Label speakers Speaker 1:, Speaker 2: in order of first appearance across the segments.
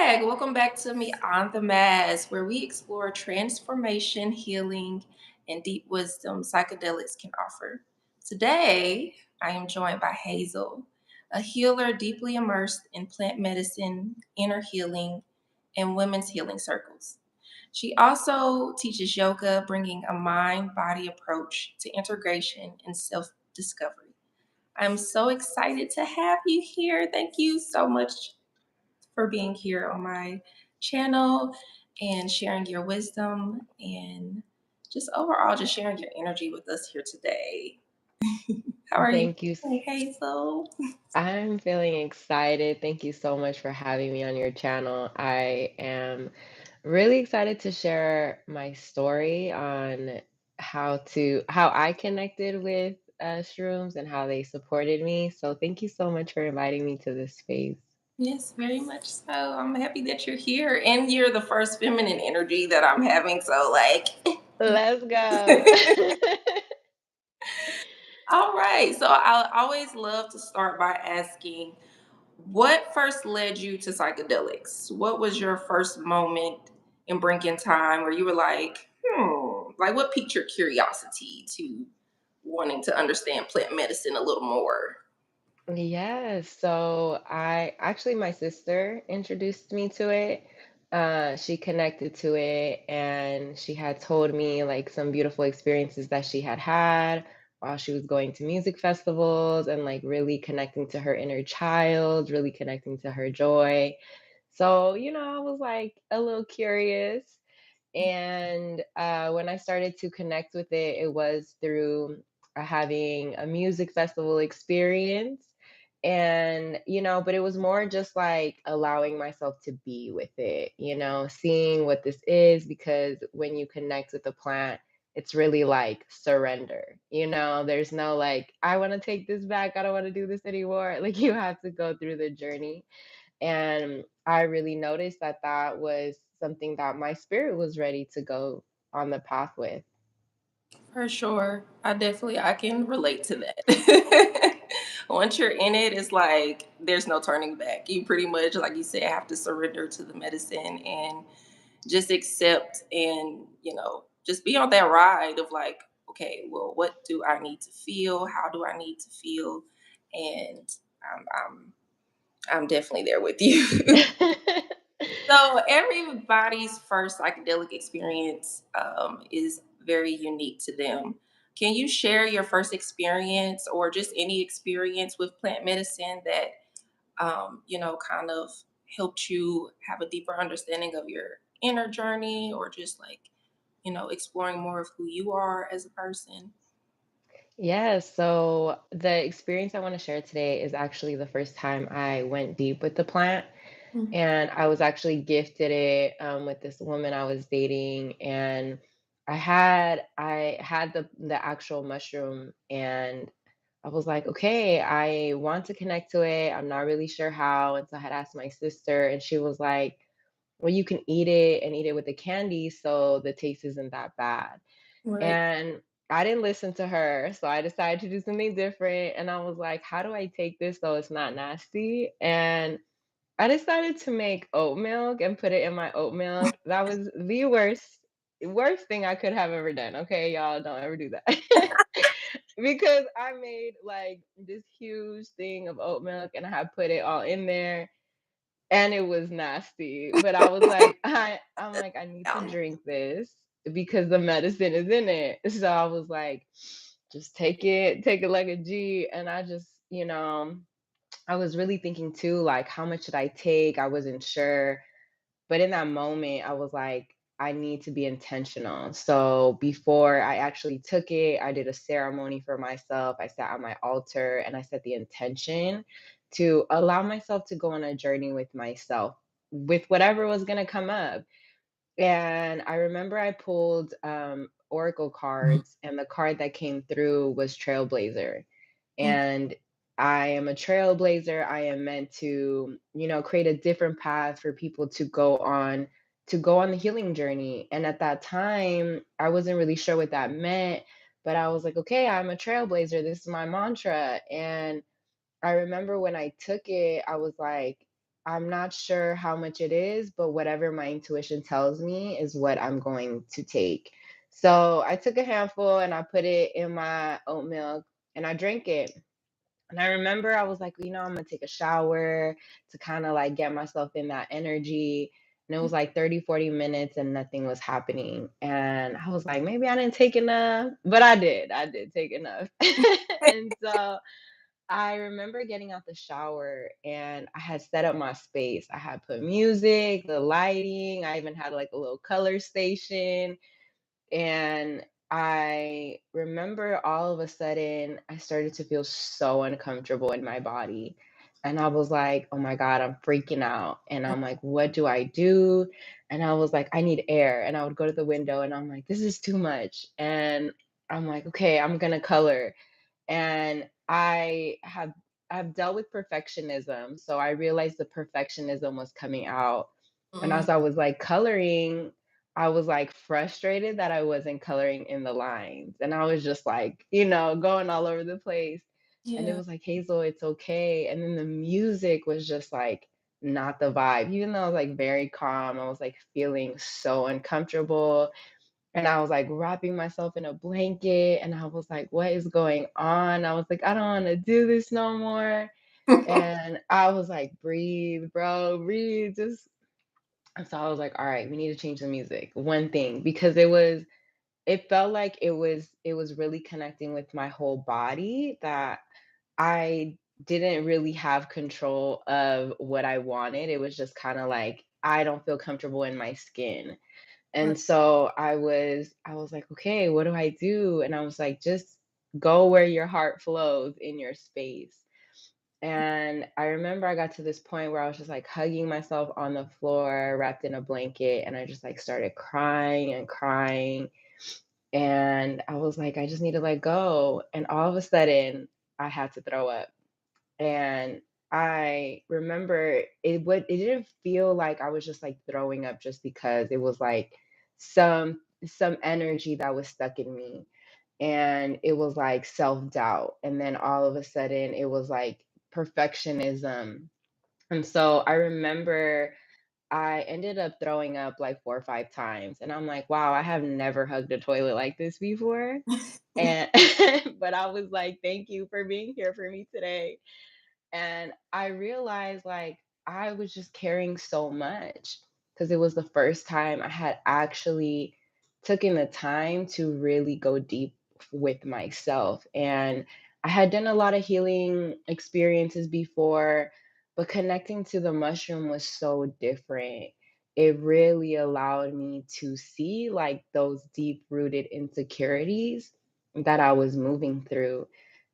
Speaker 1: back. Welcome back to Me on the Mass, where we explore transformation, healing, and deep wisdom psychedelics can offer. Today, I am joined by Hazel, a healer deeply immersed in plant medicine, inner healing, and women's healing circles. She also teaches yoga, bringing a mind body approach to integration and self discovery. I'm so excited to have you here. Thank you so much for being here on my channel and sharing your wisdom and just overall just sharing your energy with us here today. How are you
Speaker 2: Thank you.
Speaker 1: feeling, Hazel?
Speaker 2: I'm feeling excited. Thank you so much for having me on your channel. I am really excited to share my story on how I connected with shrooms and how they supported me. So thank you so much for inviting me to this space.
Speaker 1: Yes, very much so. I'm happy that you're here and you're the first feminine energy that I'm having. So, like,
Speaker 2: Let's go.
Speaker 1: all right. So, I always love to start by asking what first led you to psychedelics? What was your first moment in Brinking Time where you were like, like what piqued your curiosity to wanting to understand plant medicine a little more?
Speaker 2: Yes, so I actually my sister introduced me to it. She connected to it and she had told me like some beautiful experiences that she had had while she was going to music festivals and like really connecting to her inner child, really connecting to her joy. So, I was like a little curious. And when I started to connect with it, it was through having a music festival experience. And, but it was more just like allowing myself to be with it, seeing what this is, because when you connect with the plant, it's really like surrender, there's no like, I want to take this back. I don't want to do this anymore. Like you have to go through the journey. And I really noticed that that was something that my spirit was ready to go on the path with.
Speaker 1: For sure. I can relate to that. Once you're in it, it's like there's no turning back. You pretty much, like you said, have to surrender to the medicine and just accept and, just be on that ride of like, okay, well, what do I need to feel? How do I need to feel? And I'm I'm I'm definitely there with you. So everybody's first psychedelic experience is very unique to them. Can you share your first experience or just any experience with plant medicine that kind of helped you have a deeper understanding of your inner journey or just like, exploring more of who you are as a person?
Speaker 2: Yeah, so the experience I want to share today is actually the first time I went deep with the plant.
Speaker 1: Mhm.
Speaker 2: And I was actually gifted it with this woman I was dating, and I had the actual mushroom, and I was like, okay, I want to connect to it. I'm not really sure how. And so I had asked my sister, and she was like, well, you can eat it and eat it with the candy, so the taste isn't that bad.
Speaker 1: Right.
Speaker 2: And I didn't listen to her, so I decided to do something different. And I was like, how do I take this so it's not nasty? And I decided to make oat milk and put it in my oat milk. That was the worst thing I could have ever done. Okay, y'all don't ever do that. Because I made like this huge thing of oat milk and I had put it all in there and it was nasty. But I was like, I'm like, I need to
Speaker 1: Um,
Speaker 2: drink this because the medicine is in it. So I was like, just take it like a G. And I just, I was really thinking too, like, how much should I take? I wasn't sure. But in that moment, I was like, I need to be intentional. So before I actually took it, I did a ceremony for myself. I sat on my altar and I set the intention to allow myself to go on a journey with myself, with whatever was going to come up. And I remember I pulled Oracle cards, and the card that came through was Trailblazer. And I am a trailblazer. I am meant to, create a different path for people to go on the healing journey. And at that time, I wasn't really sure what that meant, but I was like, okay, I'm a trailblazer. This is my mantra. And I remember when I took it, I was like, I'm not sure how much it is, but whatever my intuition tells me is what I'm going to take. So I took a handful and I put it in my oat milk and I drank it. And I remember I was like, I'm gonna take a shower to kind of like get myself in that energy. And it was like 30, 40 minutes and nothing was happening. And I was like, maybe I didn't take enough, but I did. I did take enough. And so I remember getting out the shower and I had set up my space. I had put music, the lighting, I even had like a little color station. And I remember all of a sudden, I started to feel so uncomfortable in my body. And I was like, oh my God, I'm freaking out. And I'm like, what do I do? And I was like, I need air. And I would go to the window and I'm like, this is too much. And I'm like, okay, I'm going to color. And I've dealt with perfectionism, so I realized the perfectionism was coming out. And
Speaker 1: Mm,
Speaker 2: as I was like coloring, I was like frustrated that I wasn't coloring in the lines. And I was just like, going all over the place. And it
Speaker 1: yeah.
Speaker 2: was like, Hazel, it's okay. And then the music was just like not the vibe. Even though I was like very calm, I was like feeling so uncomfortable. And I was like wrapping myself in a blanket and I was like, what is going on? I was like, I don't want to do this no more. And I was like, breathe, bro, breathe. Just and so I was like, all right, we need to change the music. One thing, because it felt like it was really connecting with my whole body that I didn't really have control of what I wanted. It was just kind of like I don't feel comfortable in my skin.
Speaker 1: Right.
Speaker 2: And so I was like, "Okay, what do I do?" And I was like, "Just go where your heart flows in your space." And I remember I got to this point where I was just like hugging myself on the floor, wrapped in a blanket, and I just like started crying and crying. And I was like, I just need to let go. And all of a sudden, I had to throw up. And I remember it didn't feel like I was just like throwing up just because it was like some energy that was stuck in me. And it was like self-doubt. And then all of a sudden it was like perfectionism. And so I remember I ended up throwing up like 4 or 5 times. And I'm like, wow, I have never hugged a toilet like this before. And but I was like, thank you for being here for me today. And I realized like I was just carrying so much because it was the first time I had actually taken the time to really go deep with myself. And I had done a lot of healing experiences before, but connecting to the mushroom was so different. It really allowed me to see like those deep rooted insecurities that I was moving through.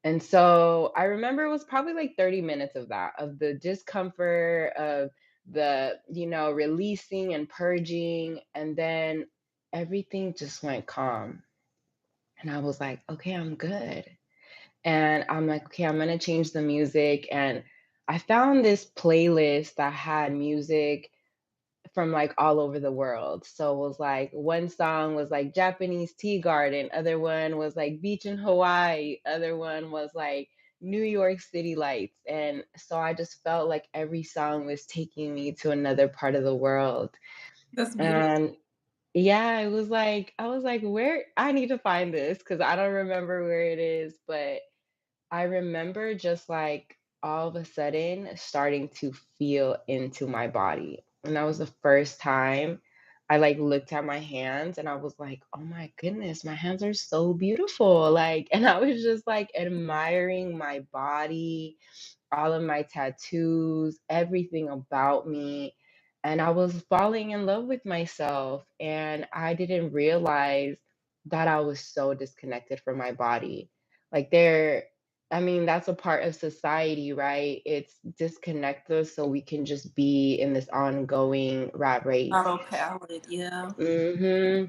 Speaker 2: And so I remember it was probably like 30 minutes of that, of the discomfort, of the, releasing and purging. And then everything just went calm. And I was like, okay, I'm good. And I'm like, okay, I'm going to change the music. And I found this playlist that had music from like all over the world. So it was like one song was like Japanese tea garden, other one was like beach in Hawaii, other one was like New York City lights. And so I just felt like every song was taking me to another part of the world.
Speaker 1: That's beautiful.
Speaker 2: And yeah, I was like, where I need to find this because I don't remember where it is, but I remember just like all of a sudden starting to feel into my body. And that was the first time I like looked at my hands and I was like, oh my goodness, my hands are so beautiful. Like, and I was just like admiring my body, all of my tattoos, everything about me. And I was falling in love with myself. And I didn't realize that I was so disconnected from my body. Like, I mean, that's a part of society, right? It's disconnect us so we can just be in this ongoing rat race.
Speaker 1: Autopilot, yeah.
Speaker 2: hmm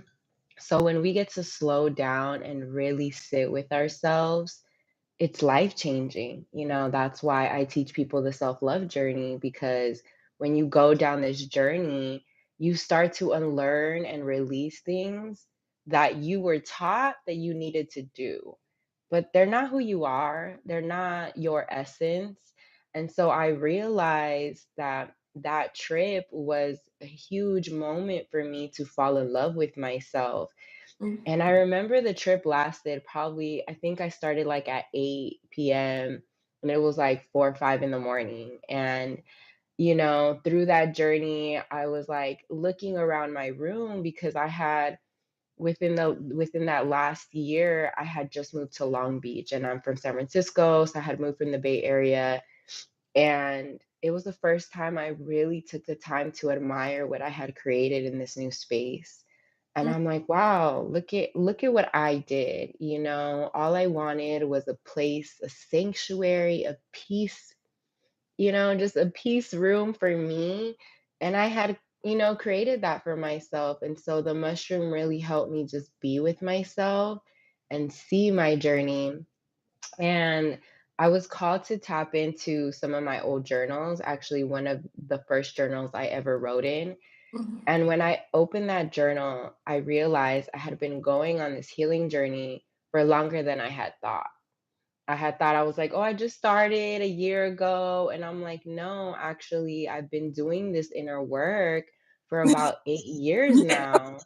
Speaker 2: So when we get to slow down and really sit with ourselves, it's life changing. That's why I teach people the self love journey because when you go down this journey, you start to unlearn and release things that you were taught that you needed to do, but they're not who you are, they're not your essence. And so I realized that. that trip was a huge moment for me to fall in love with myself. And I remember the trip lasted probably, I think I started like at 8 p.m. and it was like 4 or 5 in the morning. And, through that journey, I was like looking around my room because I had within that last year, I had just moved to Long Beach and I'm from San Francisco. So I had moved from the Bay Area. And it was the first time I really took the time to admire what I had created in this new space. And I'm like, wow, look at what I did. All I wanted was a place, a sanctuary, a peace, just a peace room for me. And I had, created that for myself. And so the mushroom really helped me just be with myself and see my journey. And I was called to tap into some of my old journals, actually, one of the first journals I ever wrote in.
Speaker 1: Mhm.
Speaker 2: And when I opened that journal, I realized I had been going on this healing journey for longer than I had thought. I had thought I was like, oh, I just started a year ago. And I'm like, no, actually, I've been doing this inner work for about 8 years
Speaker 1: Yeah,
Speaker 2: now.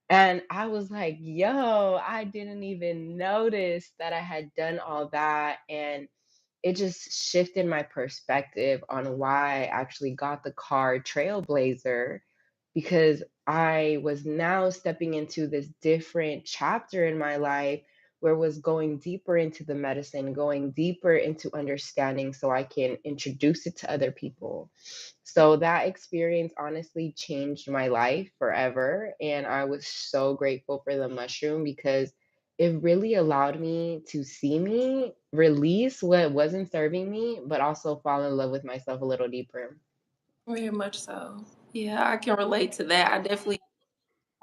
Speaker 2: And I was like, yo, I didn't even notice that I had done all that. And it just shifted my perspective on why I actually got the card Trailblazer, because I was now stepping into this different chapter in my life where it was going deeper into the medicine, going deeper into understanding so I can introduce it to other people. So that experience honestly changed my life forever. And I was so grateful for the mushroom because it really allowed me to see me, release what wasn't serving me, but also fall in love with myself a little deeper.
Speaker 1: very much so. Yeah, I can relate to that.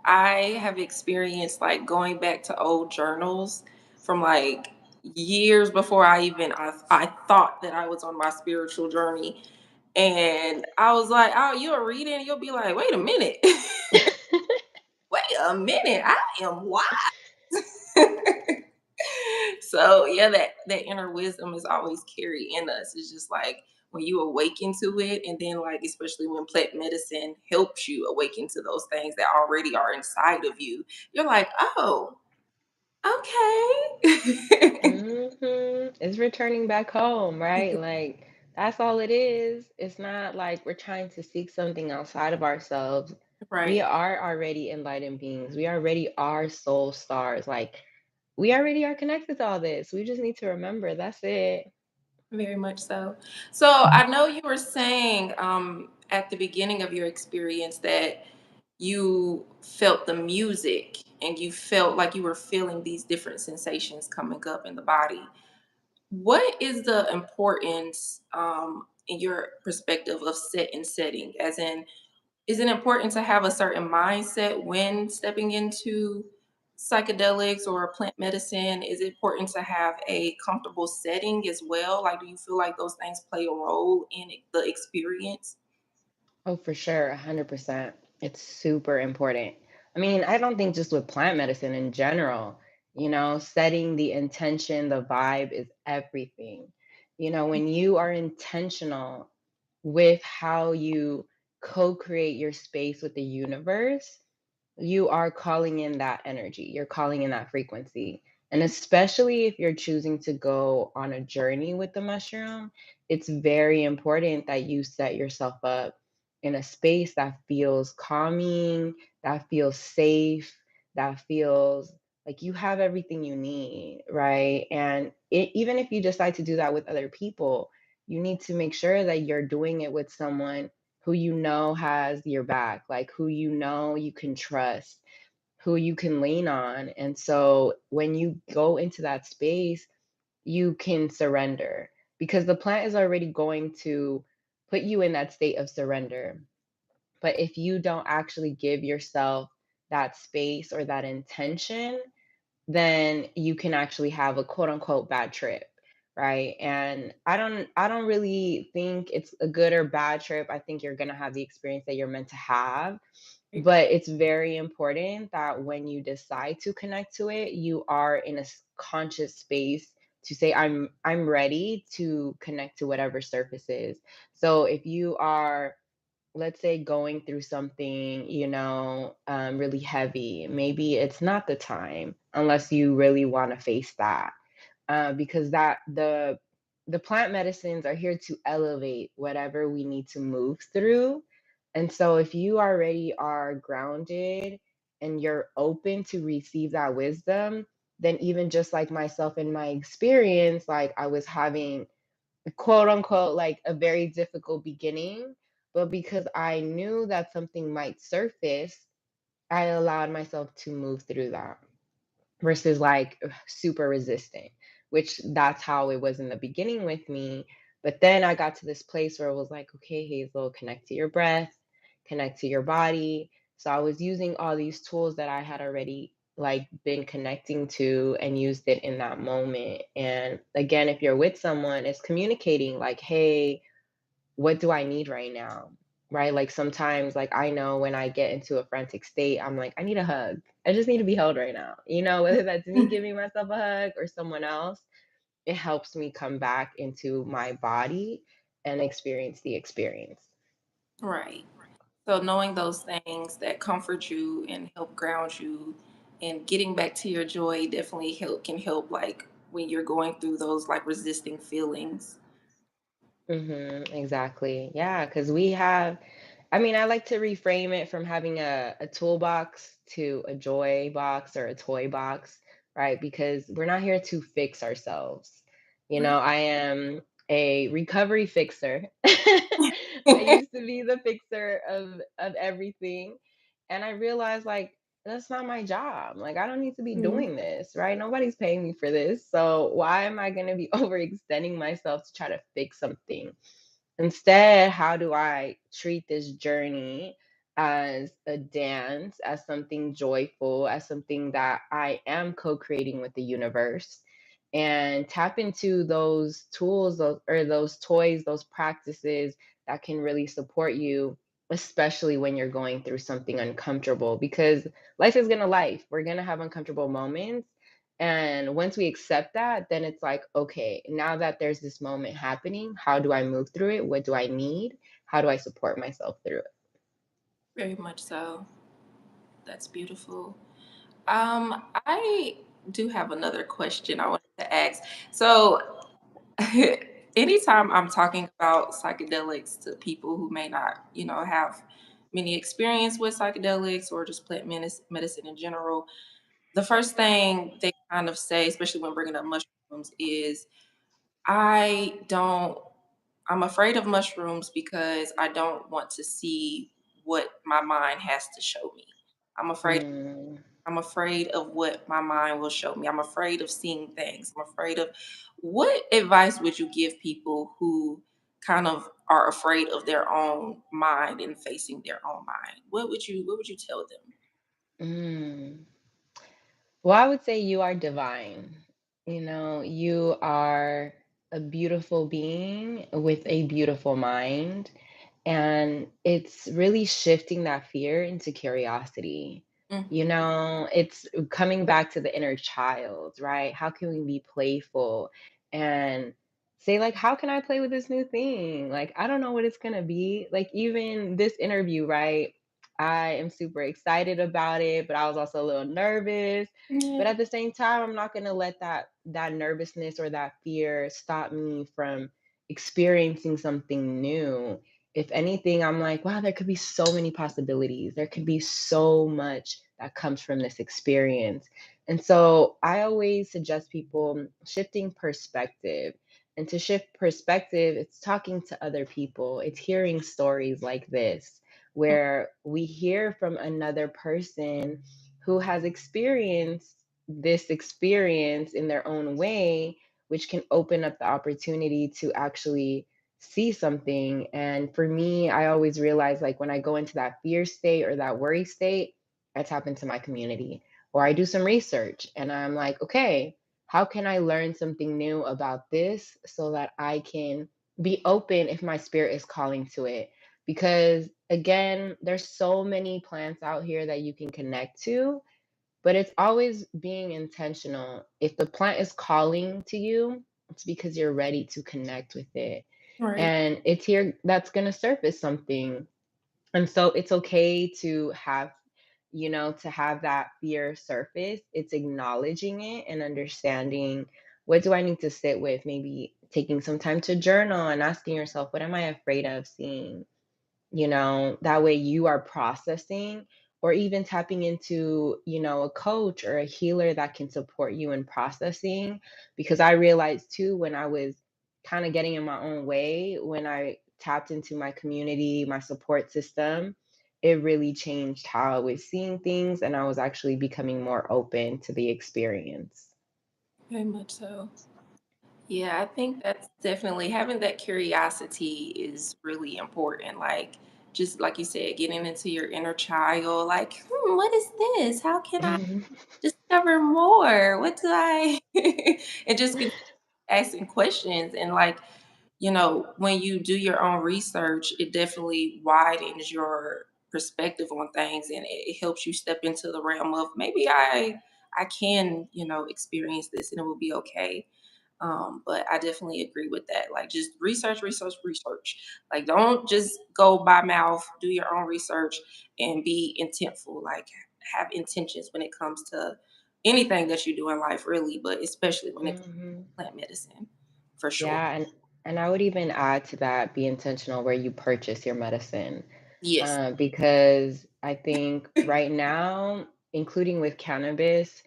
Speaker 1: I have experienced like going back to old journals from like years before I thought that I was on my spiritual journey. And I was like, oh, you'll read it and you'll be like, wait a minute. Wait a minute. I am wise. So yeah, that inner wisdom is always carried in us. It's just like when you awaken to it, and then like especially when plant medicine helps you awaken to those things that already are inside of you, you're like, oh, okay.
Speaker 2: It's returning back home, right? Like, that's all it is. It's not like we're trying to seek something outside of ourselves. We
Speaker 1: Right.
Speaker 2: are already enlightened beings. We already are soul stars. Like, we already are connected to all this. We just need to remember that's it.
Speaker 1: Very much so. So I know you were saying at the beginning of your experience that you felt the music and you felt like you were feeling these different sensations coming up in the body. What is the importance in your perspective of set and setting? As in, is it important to have a certain mindset when stepping into psychedelics or plant medicine? Is it important to have a comfortable setting as well? Like, do you feel like those things play a role in the experience?
Speaker 2: Oh, for sure, 100%. It's super important. I mean, I don't think just with plant medicine in general, setting the intention, the vibe is everything. When you are intentional with how you co create your space with the universe, you are calling in that energy, you're calling in that frequency. And especially if you're choosing to go on a journey with the mushroom, it's very important that you set yourself up in a space that feels calming, that feels safe, that feels like you have everything you need, right? And even if you decide to do that with other people, you need to make sure that you're doing it with someone who you know has your back, like who you know you can trust, who you can lean on. And so when you go into that space, you can surrender because the plant is already going to put you in that state of surrender. But if you don't actually give yourself that space or that intention, then you can actually have a quote unquote bad trip, right? And I don't really think it's a good or bad trip. I think you're going to have the experience that you're meant to have, but it's very important that when you decide to connect to it, you are in a conscious space to say I'm ready to connect to whatever surface is. So if you are let's say going through something, really heavy, maybe it's not the time unless you really want to face that, because that the plant medicines are here to elevate whatever we need to move through. And so if you already are grounded and you're open to receive that wisdom, then even just like myself in my experience, like I was having quote unquote like a very difficult beginning, but because I knew that something might surface, I allowed myself to move through that versus like super resistant, which that's how it was in the beginning with me. But then I got to this place where it was like, okay, Hazel, connect to your breath, connect to your body. So I was using all these tools that I had already like been connecting to and used it in that moment. And again, if you're with someone, it's communicating like, hey, what do I need right now? Right? Like sometimes, like I know when I get into a frantic state, I'm like, I need a hug. I just need to be held right now. Whether that's me giving myself a hug or someone else, it helps me come back into my body and experience the experience.
Speaker 1: Right. So knowing those things that comfort you and help ground you and getting back to your joy definitely can help like when you're going through those like resisting feelings.
Speaker 2: Exactly. Yeah, because we have, I mean, I like to reframe it from having a toolbox to a joy box or a toy box, right? Because we're not here to fix ourselves.
Speaker 1: Right.
Speaker 2: I am a recovery fixer. I used to be the fixer of everything. And I realized like that's not my job. Like I don't need to be
Speaker 1: Mhm.
Speaker 2: doing this, right? Nobody's paying me for this. So why am I going to be overextending myself to try to fix something? Instead, how do I treat this journey as a dance, as something joyful, as something that I am co creating with the universe? And tap into those tools or those toys, those practices that can really support you, especially when you're going through something uncomfortable. Because life is going to life. We're going to have uncomfortable moments. And once we accept that, then it's like, okay, now that there's this moment happening, how do I move through it? What do I need? How do I support myself through it?
Speaker 1: Very much so. That's beautiful. I do have another question I wanted to ask. So, anytime I'm talking about psychedelics to people who may not, have many experience with psychedelics or just plant medicine in general, the first thing they kind of say, especially when bringing up mushrooms, is I don't. I'm afraid of mushrooms because I don't want to see what my mind has to show me. I'm afraid
Speaker 2: Mm,
Speaker 1: I'm afraid of what my mind will show me. I'm afraid of seeing things. I'm afraid of what advice would you give people who kind of are afraid of their own mind and facing their own mind? What would you tell them?
Speaker 2: mm. Well, I would say you are divine. You are a beautiful being with a beautiful mind. And it's really shifting that fear into curiosity.
Speaker 1: Mhm.
Speaker 2: It's coming back to the inner child, right? How can we be playful and say, like, how can I play with this new thing? Like, I don't know what it's going to be. Like, even this interview, right? I am super excited about it, but I was also a little nervous. But
Speaker 1: Yeah.
Speaker 2: at the same time, I'm not going to let that nervousness or that fear stop me from experiencing something new. If anything, I'm like, wow, there could be so many possibilities. There could be so much that comes from this experience. And so I always suggest people shifting perspective. And to shift perspective, it's talking to other people, it's hearing stories like this, where we hear from another person who has experienced this experience in their own way, which can open up the opportunity to actually see something. And for me, I always realize like when I go into that fear state or that worry state, I tap into my community or I do some research and I'm like, okay, how can I learn something new about this so that I can be open if my spirit is calling to it? Because again, there's so many plants out here that you can connect to, but it's always being intentional. If the plant is calling to you, it's because you're ready to connect with it.
Speaker 1: Right.
Speaker 2: And it's here that's going to surface something. And so it's okay to have, to have that fear surface. It's acknowledging it and understanding, what do I need to sit with? Maybe taking some time to journal and asking yourself, what am I afraid of seeing? That way you are processing, or even tapping into, a coach or a healer that can support you in processing. Because I realized too, when I was kind of getting in my own way, when I tapped into my community, my support system, it really changed how I was seeing things, and I was actually becoming more open to the experience.
Speaker 1: Very much so. Yeah, I think that's definitely having that curiosity is really important. Like, just like you said, getting into your inner child, like, what is this? How can I discover more? What do I? And just continue asking questions. And, like, when you do your own research, it definitely widens your perspective on things, and it helps you step into the realm of maybe I can, experience this and it will be okay. But I definitely agree with that. Like, just research, research, research. Like, don't just go by mouth. Do your own research and be intentful. Like, have intentions when it comes to anything that you do in life, really, but especially when it comes
Speaker 2: Mhm.
Speaker 1: to plant medicine, for sure.
Speaker 2: Yeah, and I would even add to that, be intentional where you purchase your medicine.
Speaker 1: Yes.
Speaker 2: Because I think right now, including with cannabis,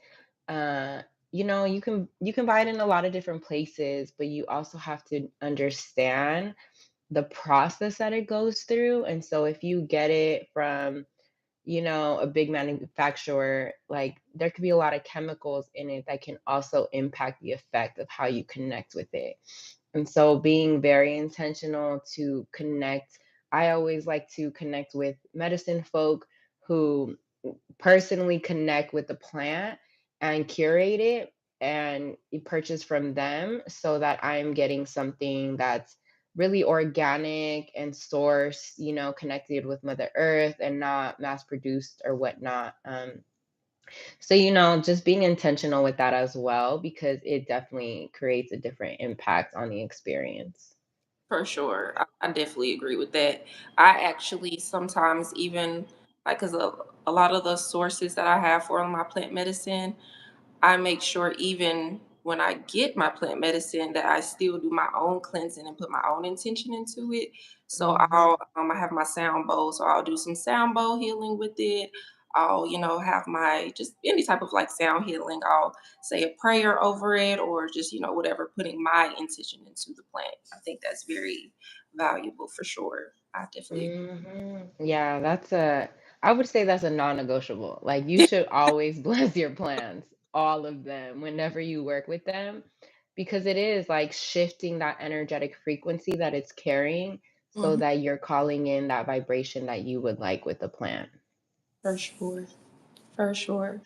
Speaker 2: uh, you can buy it in a lot of different places, but you also have to understand the process that it goes through. And so if you get it from, a big manufacturer, like, there could be a lot of chemicals in it that can also impact the effect of how you connect with it. And so being very intentional to connect, I always like to connect with medicine folk who personally connect with the plant and curate it, and you purchase from them, so that I'm getting something that's really organic and source, connected with Mother Earth and not mass produced or whatnot. So, just being intentional with that as well, because it definitely creates a different impact on the experience.
Speaker 1: For sure. I definitely agree with that. I actually sometimes even like, because a lot of the sources that I have for my plant medicine, I make sure even when I get my plant medicine that I still do my own cleansing and put my own intention into it. So
Speaker 2: Mhm.
Speaker 1: I have my sound bowl, so I'll do some sound bowl healing with it. I'll, have my just any type of like sound healing. I'll say a prayer over it or just, whatever, putting my intention into the plant. I think that's very valuable for sure. I definitely
Speaker 2: Yeah, I would say that's a non-negotiable. Like, you should always bless your plants, all of them, whenever you work with them, because it is like shifting that energetic frequency that it's carrying, so
Speaker 1: Mhm,
Speaker 2: that you're calling in that vibration that you would like with the plant.
Speaker 1: for sure. For sure.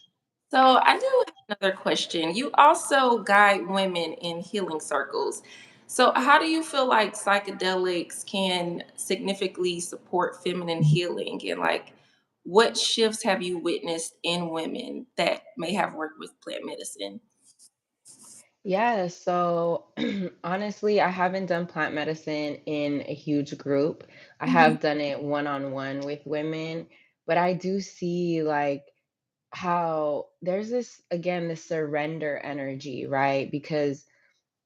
Speaker 1: So I do have another question. You also guide women in healing circles. So how do you feel like psychedelics can significantly support feminine healing, and like what shifts have you witnessed in women that may have worked with plant medicine?
Speaker 2: Yeah, so honestly, I haven't done plant medicine in a huge group. I
Speaker 1: Mhm,
Speaker 2: have done it one-on-one with women, but I do see, like, how there's this, again, this surrender energy, right? Because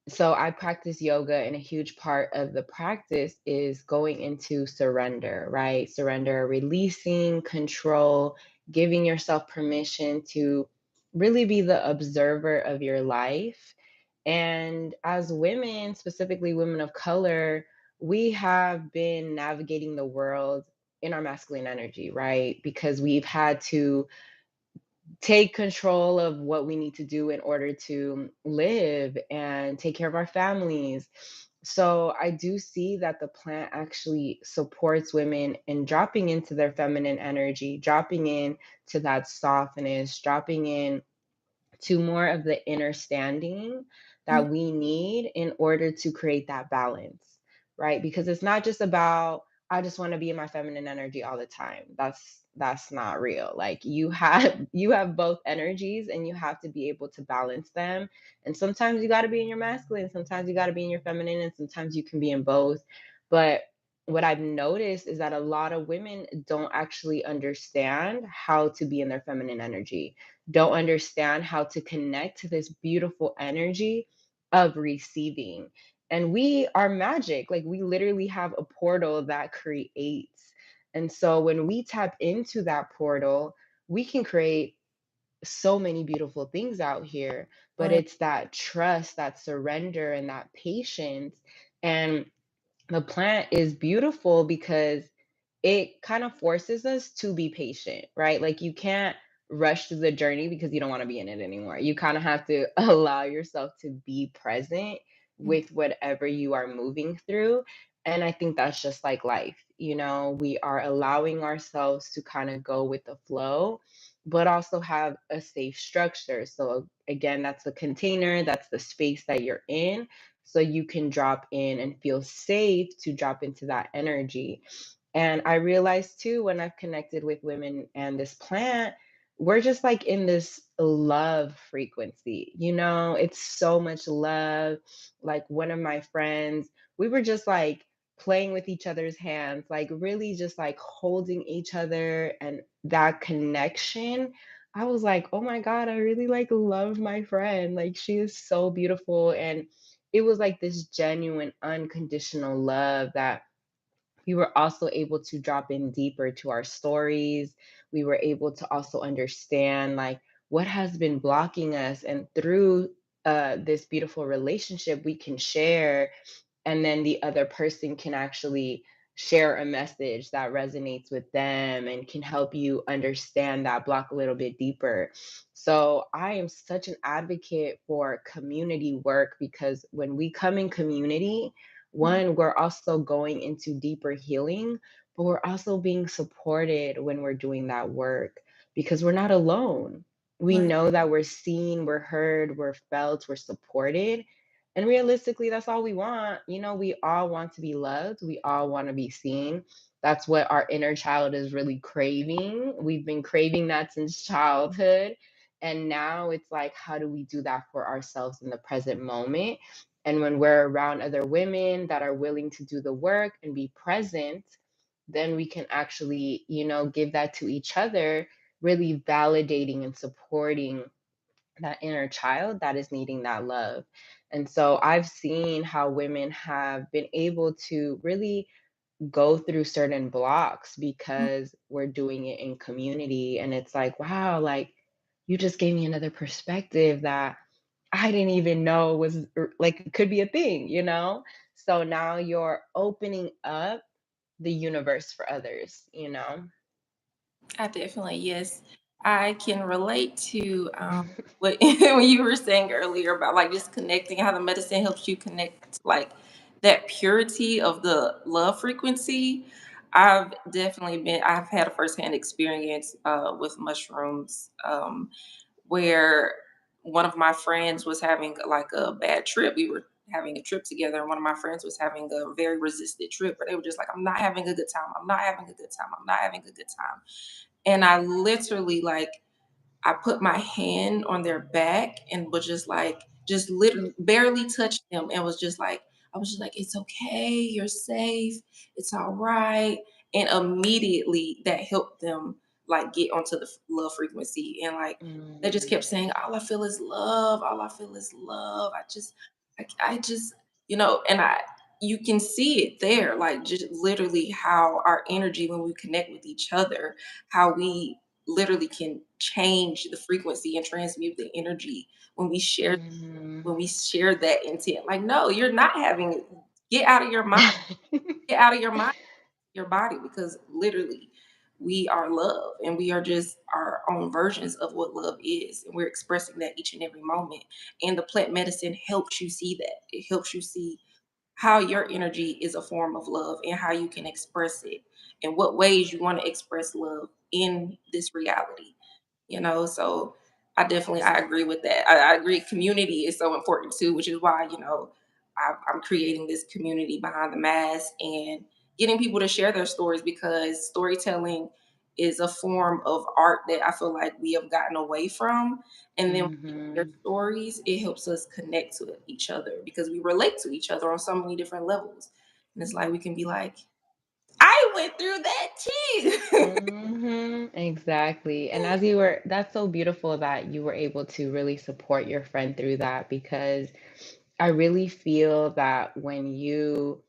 Speaker 2: so I practice yoga, and a huge part of the practice is going into surrender, right? Surrender, releasing control, giving yourself permission to really be the observer of your life. And as women, specifically women of color, we have been navigating the world in our masculine energy, right? Because we've had to take control of what we need to do in order to live and take care of our families. So I do see that the plant actually supports women in dropping into their feminine energy, dropping in to that softness, dropping in to more of the inner standing
Speaker 1: mhm.
Speaker 2: that we need in order to create that balance, right? Because it's not just about, I just want to be in my feminine energy all the time. That's not real. Like, you have both energies, and you have to be able to balance them. And sometimes you got to be in your masculine, sometimes you got to be in your feminine, and sometimes you can be in both. But what I've noticed is that a lot of women don't actually understand how to be in their feminine energy, don't understand how to connect to this beautiful energy of receiving. And we are magic. Like we literally have a portal that creates. And so when we tap into that portal, we can create so many beautiful things out here, but
Speaker 1: Right.
Speaker 2: it's that trust, that surrender, and that patience. And the plant is beautiful because it kind of forces us to be patient, right? Like you can't rush through the journey because you don't want to be in it anymore. You kind of have to allow yourself to be present
Speaker 1: Mm.
Speaker 2: with whatever you are moving through. And I think that's just like life. We are allowing ourselves to kind of go with the flow, but also have a safe structure. So, again, that's the container, that's the space that you're in. So you can drop in and feel safe to drop into that energy. And I realized too, when I've connected with women and this plant, we're just like in this love frequency. It's so much love. Like one of my friends, we were just like playing with each other's hands, like really just like holding each other and that connection. I was like, oh my God, I really like love my friend. Like she is so beautiful. And it was like this genuine, unconditional love that we were also able to drop in deeper to our stories. We were able to also understand like what has been blocking us. And through this beautiful relationship, we can share, and then the other person can actually share a message that resonates with them and can help you understand that block a little bit deeper. So I am such an advocate for community work because when we come in community,
Speaker 1: Mhm.
Speaker 2: one, we're also going into deeper healing, but we're also being supported when we're doing that work because we're not alone. We
Speaker 1: Right.
Speaker 2: know that we're seen, we're heard, we're felt, we're supported. And realistically, that's all we want. We all want to be loved, we all want to be seen. That's what our inner child is really craving. We've been craving that since childhood. And now it's like, how do we do that for ourselves in the present moment? And when we're around other women that are willing to do the work and be present, then we can actually, give that to each other, really validating and supporting that inner child that is needing that love. And so I've seen how women have been able to really go through certain blocks
Speaker 1: Mm.
Speaker 2: because we're doing it in community. And it's like, wow, like you just gave me another perspective that I didn't even know was like could be a thing. So now you're opening up the universe for others.
Speaker 1: I definitely, yes. I can relate to what when you were saying earlier about like just connecting, how the medicine helps you connect like that purity of the love frequency. I've had a firsthand experience with mushrooms, where one of my friends was having like a bad trip. We were having a trip together, and one of my friends was having a very resisted trip, where they were just like, I'm not having a good time. I'm not having a good time. I'm not having a good time. And I literally like I put my hand on their back and was just like, just literally barely touched them and was just like, I was just like, it's okay, you're safe, it's all right. And immediately that helped them like get onto the love frequency. And like they just
Speaker 2: Mm,
Speaker 1: kept saying, all I feel is love, all I feel is love. I just, and you can see it there, like just literally how our energy when we connect with each other, how we literally can change the frequency and transmute the energy when we share
Speaker 2: mhm.
Speaker 1: that intent. Like, no, you're not having it. Get out of your mind. Get out of your mind, your body, because literally we are love and we are just our own versions of what love is. And we're expressing that each and every moment. And the plant medicine helps you see that. It helps you see how your energy is a form of love and how you can express it and what ways you want to express love in this reality. So I agree with that. I agree community is so important too, which is why I'm creating this community behind the mask and getting people to share their stories, because storytelling is a form of art that I feel like we have gotten away from. And then their
Speaker 2: Mhm.
Speaker 1: stories, it helps us connect to each other because we relate to each other on so many different levels. And it's like we can be like, I went through that too.
Speaker 2: Exactly. And as you were, that's so beautiful that you were able to really support your friend through that, because I really feel that when you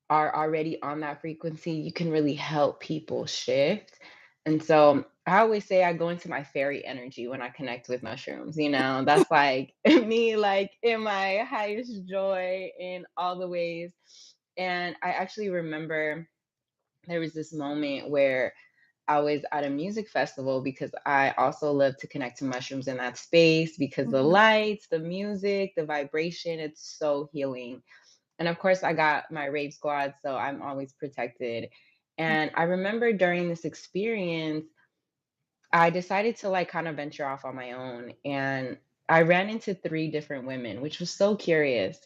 Speaker 2: are already on that frequency, you can really help people shift. And so I always say I go into my fairy energy when I connect with mushrooms. That's like me, like in my highest joy in all the ways. And I actually remember there was this moment where I was at a music festival, because I also love to connect to mushrooms in that space, because the
Speaker 1: Mhm,
Speaker 2: lights, the music, the vibration, it's so healing. And of course, I got my rave squad, so I'm always protected. And I remember during this experience, I decided to like kind of venture off on my own. And I ran into three different women, which was so curious.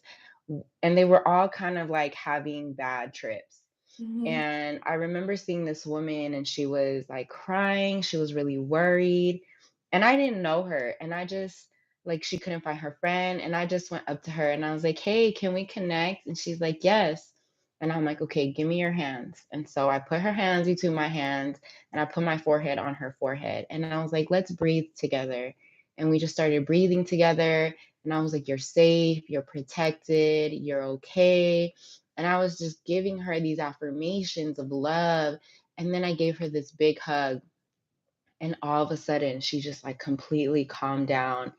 Speaker 2: And they were all kind of like having bad trips.
Speaker 1: mhm,
Speaker 2: And I remember seeing this woman and she was like crying. She was really worried. And I didn't know her. And I just, like, she couldn't find her friend. And I just went up to her and I was like, hey, can we connect? And she's like, yes. And I'm like, okay, give me your hands. And so I put her hands between my hands and I put my forehead on her forehead. And I was like, let's breathe together. And we just started breathing together. And I was like, you're safe, you're protected, you're okay. And I was just giving her these affirmations of love. And then I gave her this big hug. And all of a sudden, she just like completely calmed down.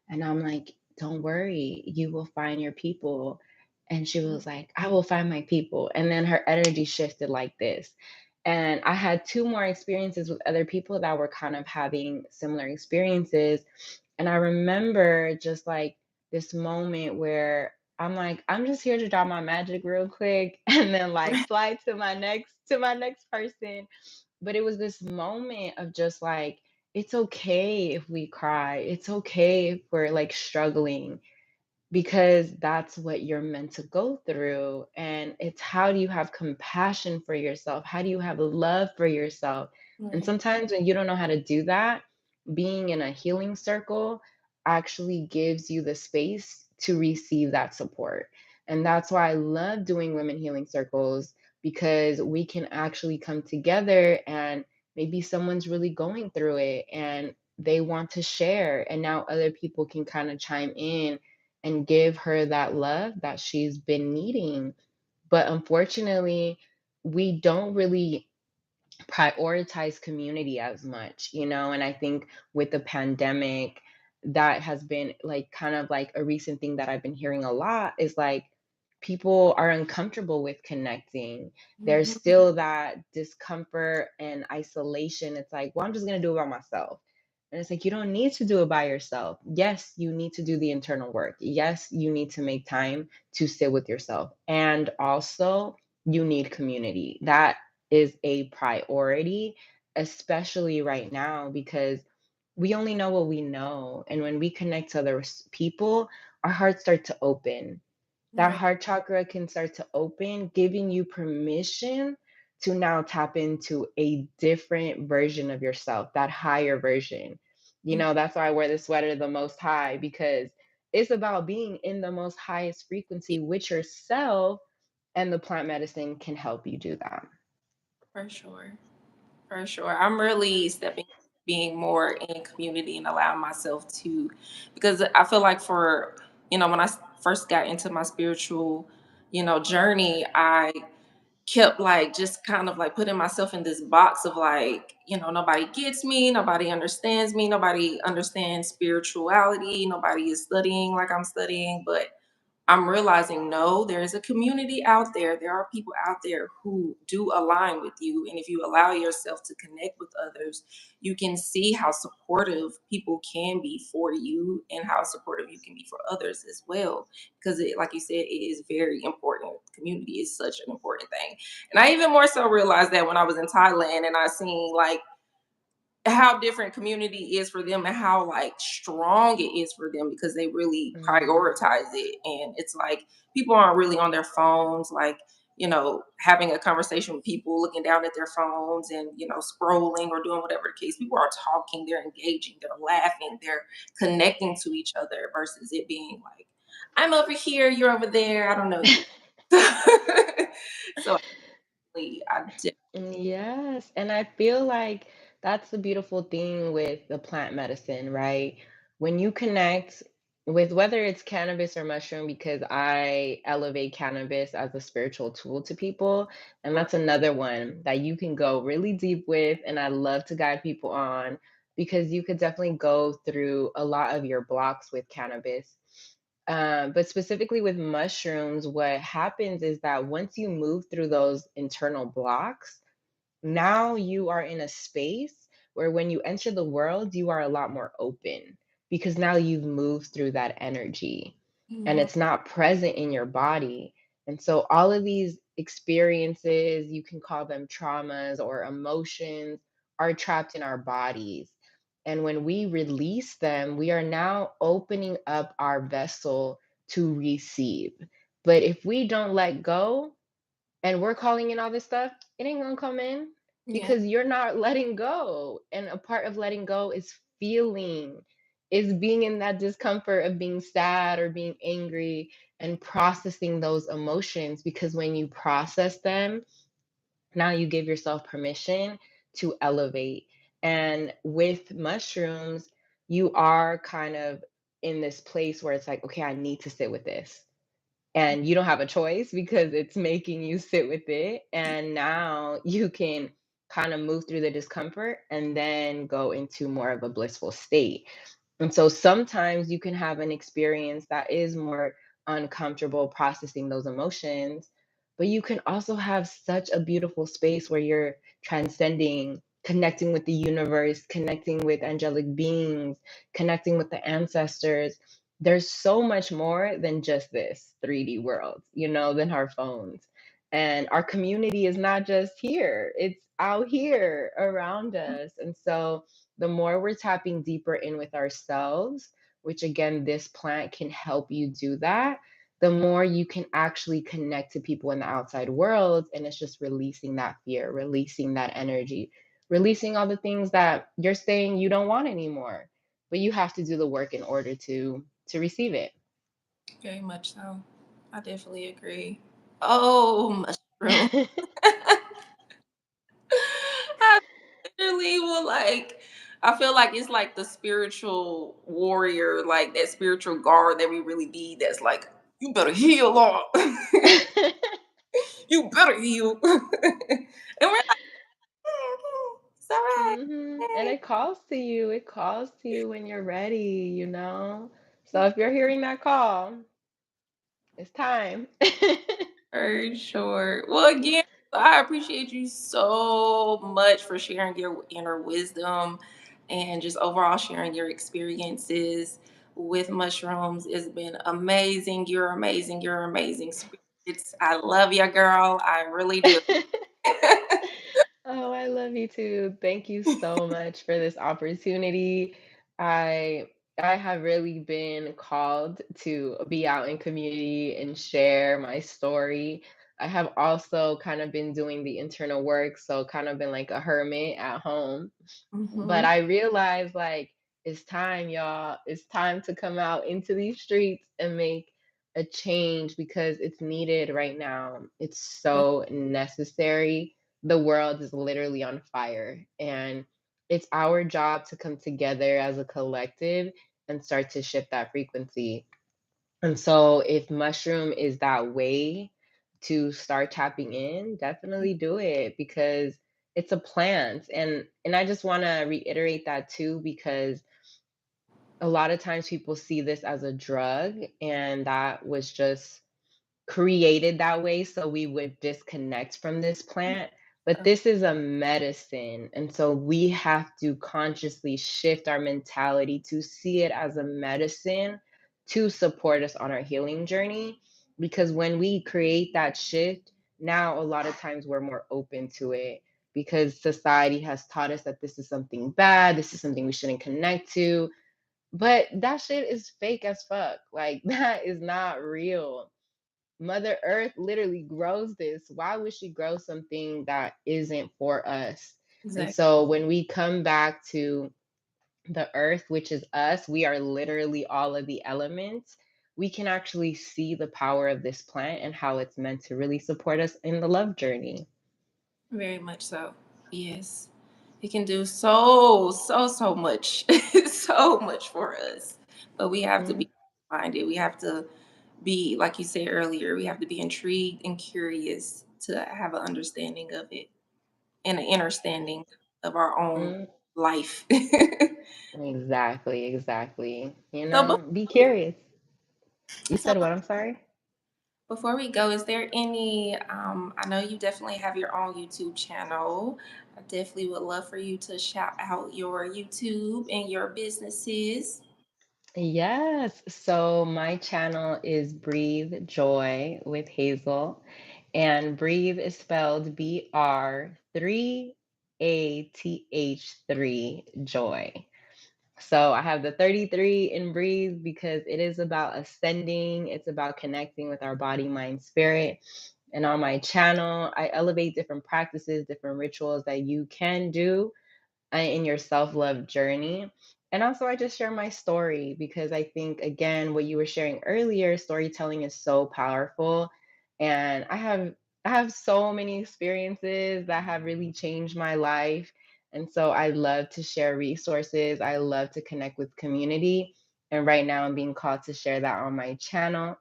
Speaker 2: And I'm like, don't worry, you will find your people. And she was like, I will find my people. And then her energy shifted like this. And I had two more experiences with other people that were kind of having similar experiences. And I remember just like this moment where I'm like, I'm just here to drop my magic real quick and then like fly to my next person. But it was this moment of just like, it's okay if we cry. It's okay if we're like struggling, because that's what you're meant to go through. And it's, how do you have compassion for yourself? How do you have love for yourself? And
Speaker 1: right,
Speaker 2: sometimes when you don't know how to do that, being in a healing circle actually gives you the space to receive that support. And that's why I love doing women healing circles, because we can actually come together and maybe someone's really going through it and they want to share. And now other people can kind of chime in and give her that love that she's been needing. But unfortunately, we don't really prioritize community as much, and I think with the pandemic, that has been like kind of like a recent thing that I've been hearing a lot, is like people are uncomfortable with connecting. There's
Speaker 1: mhm,
Speaker 2: still that discomfort and isolation. It's like, well, I'm just going to do it by myself. And it's like, you don't need to do it by yourself. Yes, you need to do the internal work. Yes, you need to make time to sit with yourself. And also, you need community. That is a priority, especially right now, because we only know what we know. And when we connect to other people, our hearts start to open. That
Speaker 1: right,
Speaker 2: heart chakra can start to open, giving you permission to now tap into a different version of yourself, that higher version.
Speaker 1: mm,
Speaker 2: That's why I wear the sweater, the most high, because it's about being in the most highest frequency with yourself, and the plant medicine can help you do that.
Speaker 1: for sure. For sure. I'm really stepping being more in community and allowing myself to, because I feel like for, when I first got into my spiritual, journey, I kept like just kind of like putting myself in this box of like, nobody gets me, nobody understands me, nobody understands spirituality, nobody is studying like I'm studying, but I'm realizing no, there is a community out there. There are people out there who do align with you. And if you allow yourself to connect with others, you can see how supportive people can be for you and how supportive you can be for others as well. Because, like you said, it is very important. Community is such an important thing. And I even more so realized that when I was in Thailand and I seen like how different community is for them and how like strong it is for them because they really
Speaker 2: Mm.
Speaker 1: prioritize it, and it's like people aren't really on their phones like having a conversation with people looking down at their phones and scrolling or doing whatever the case. People are talking, they're engaging, they're laughing, they're connecting to each other versus it being like I'm over here, you're over there, I don't know you. So I
Speaker 2: Yes, and I feel like that's the beautiful thing with the plant medicine, right? When you connect with whether it's cannabis or mushroom, because I elevate cannabis as a spiritual tool to people, and that's another one that you can go really deep with, and I love to guide people on because you could definitely go through a lot of your blocks with cannabis. But specifically with mushrooms, what happens is that once you move through those internal blocks, now you are in a space where when you enter the world, you are a lot more open because now you've moved through that energy and
Speaker 1: Mhm.
Speaker 2: it's not present in your body. And so all of these experiences, you can call them traumas or emotions, are trapped in our bodies. And when we release them, we are now opening up our vessel to receive. But if we don't let go, and we're calling in all this stuff, it ain't gonna come in
Speaker 1: Yeah.
Speaker 2: because you're not letting go. And a part of letting go is feeling, is being in that discomfort of being sad or being angry and processing those emotions. Because when you process them, now you give yourself permission to elevate. And with mushrooms, you are kind of in this place where it's like, okay, I need to sit with this and you don't have a choice because it's making you sit with it. And now you can kind of move through the discomfort and then go into more of a blissful state. And so sometimes you can have an experience that is more uncomfortable processing those emotions, but you can also have such a beautiful space where you're transcending, connecting with the universe, connecting with angelic beings, connecting with the ancestors. There's so much more than just this 3D world, than our phones. And our community is not just here, it's out here around us. And so the more we're tapping deeper in with ourselves, which again, this plant can help you do that, the more you can actually connect to people in the outside world. And it's just releasing that fear, releasing that energy, releasing all the things that you're saying you don't want anymore. But you have to do the work in order to receive it.
Speaker 1: Very much so. I definitely agree. Oh, mushroom. I literally will like I feel like it's like the spiritual warrior, like that spiritual guard that we really need that's like, you better heal up. You better heal. And we're like, it's all right.
Speaker 2: And
Speaker 1: Hey.
Speaker 2: it calls to you. It calls to you when you're ready. So if you're hearing that call, it's time.
Speaker 1: For sure. Well, again, I appreciate you so much for sharing your inner wisdom and just overall sharing your experiences with mushrooms. It's been amazing. You're amazing. You're amazing spirits. I love you, girl. I really do.
Speaker 2: Oh, I love you too. Thank you so much for this opportunity. I I have really been called to be out in community and share my story. I have also kind of been doing the internal work, so kind of been like a hermit at home. But
Speaker 1: Mhm.
Speaker 2: I realized like it's time, y'all. It's time to come out into these streets and make a change because it's needed right now. It's so necessary. The world is literally on fire, and it's our job to come together as a collective and start to shift that frequency. And so if mushroom is that way to start tapping in, definitely do it because it's a plant. And I just want to reiterate that too because a lot of times people see this as a drug and that was just created that way so we would disconnect from this plant. But this is a medicine. And so we have to consciously shift our mentality to see it as a medicine to support us on our healing journey. Because when we create that shift, now a lot of times we're more open to it because society has taught us that this is something bad, this is something we shouldn't connect to. But that shit is fake as fuck. Like, that is not real. Mother Earth literally grows this. Why would she grow something that isn't for us? And
Speaker 1: Exactly.
Speaker 2: so when we come back to the earth, which is us, we are literally all of the elements. We can actually see the power of this plant and how it's meant to really support us in the love journey.
Speaker 1: Very much so. Yes. It can do so much, so much for us. But we have to
Speaker 2: Mm,
Speaker 1: be minded. We have to be, like you said earlier, we have to be intrigued and curious to have an understanding of it and an understanding of our own
Speaker 2: mm.
Speaker 1: life.
Speaker 2: Exactly, exactly.
Speaker 1: So
Speaker 2: Be curious. You
Speaker 1: so
Speaker 2: said what? I'm sorry?
Speaker 1: before we go, is there any, I know you definitely have your own YouTube channel. I definitely would love for you to shout out your YouTube and your businesses.
Speaker 2: Yes. So my channel is Breathe Joy with Hazel. And breathe is spelled BR3ATH3 joy. So I have the 33 in breathe because it is about ascending, it's about connecting with our body, mind, spirit. And on my channel, I elevate different practices, different rituals that you can do in your self love journey. And also, I just share my story because I think, again, what you were sharing earlier, storytelling is so powerful. And I have so many experiences that have really changed my life. And so I love to share resources. I love to connect with community. And right now, I'm being called to share that on my channel.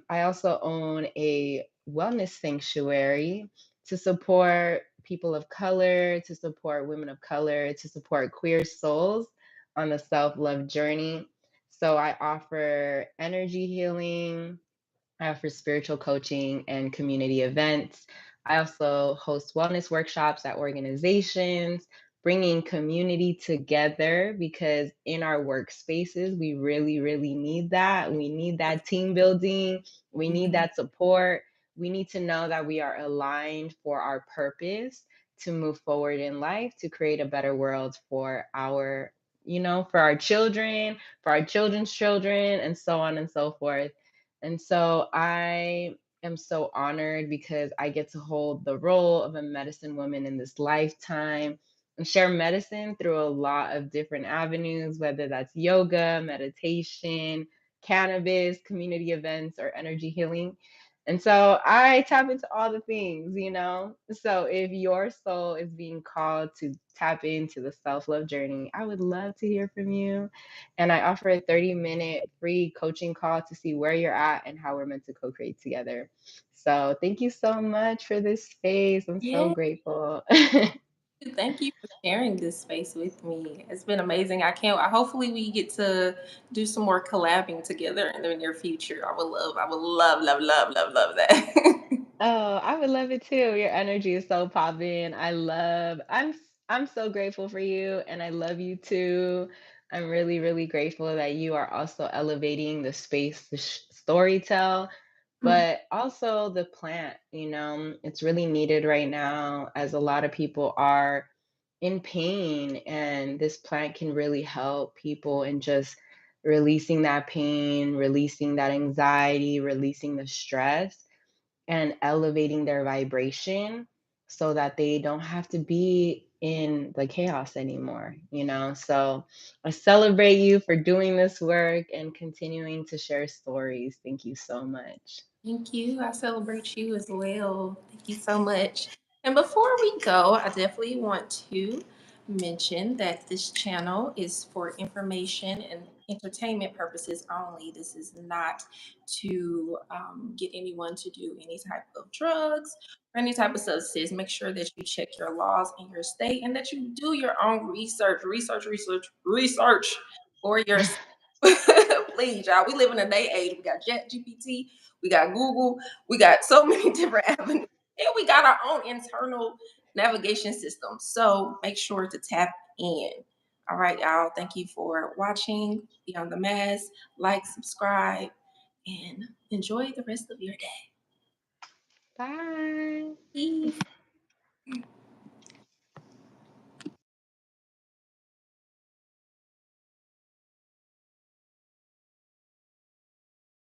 Speaker 2: I also own a wellness sanctuary to support people of color, to support women of color, to support queer souls on the self love journey. So I offer energy healing, I offer spiritual coaching and community events. I also host wellness workshops at organizations, bringing community together because in our workspaces, we really, really need that. We need that team building, we need
Speaker 1: Mhm.
Speaker 2: that support. We need to know that we are aligned for our purpose to move forward in life to create a better world for for our children, for our children's children, and so on and so forth. And so I am so honored because I get to hold the role of a medicine woman in this lifetime and share medicine through a lot of different avenues, whether that's yoga, meditation, cannabis, community events, or energy healing. And so I tap into all the things. So if your soul is being called to tap into the self love journey, I would love to hear from you. And I offer a 30-minute free coaching call to see where you're at and how we're meant to co create together. So thank you so much for this space. I'm so
Speaker 1: Yeah,
Speaker 2: grateful.
Speaker 1: thank you for sharing this space with me. It's been amazing. Hopefully we get to do some more collabing together in the near future. I would love that.
Speaker 2: Oh, I would love it too. Your energy is so popping. I'm so grateful for you and I love you too. I'm really, really grateful that you are also elevating the space to story tell, but also the plant, it's really needed right now as a lot of people are in pain, and this plant can really help people in just releasing that pain, releasing that anxiety, releasing the stress and elevating their vibration so that they don't have to be in the chaos anymore. So I celebrate you for doing this work and continuing to share stories. Thank you so much.
Speaker 1: Thank you. I celebrate you as well. Thank you so much. And before we go, I definitely want to mention that this channel is for information and entertainment purposes only. This is not to get anyone to do any type of drugs or any type of substances. Make sure that you check your laws in your state and that you do your own research for yourself. Please, y'all. We live in a day age. We got Jet GPT, we got Google, we got so many different avenues, and we got our own internal navigation system. So make sure to tap in. All right, y'all. Thank you for watching Beyond the Mask. Like, subscribe, and enjoy the rest of your day.
Speaker 2: Bye.
Speaker 1: Peace.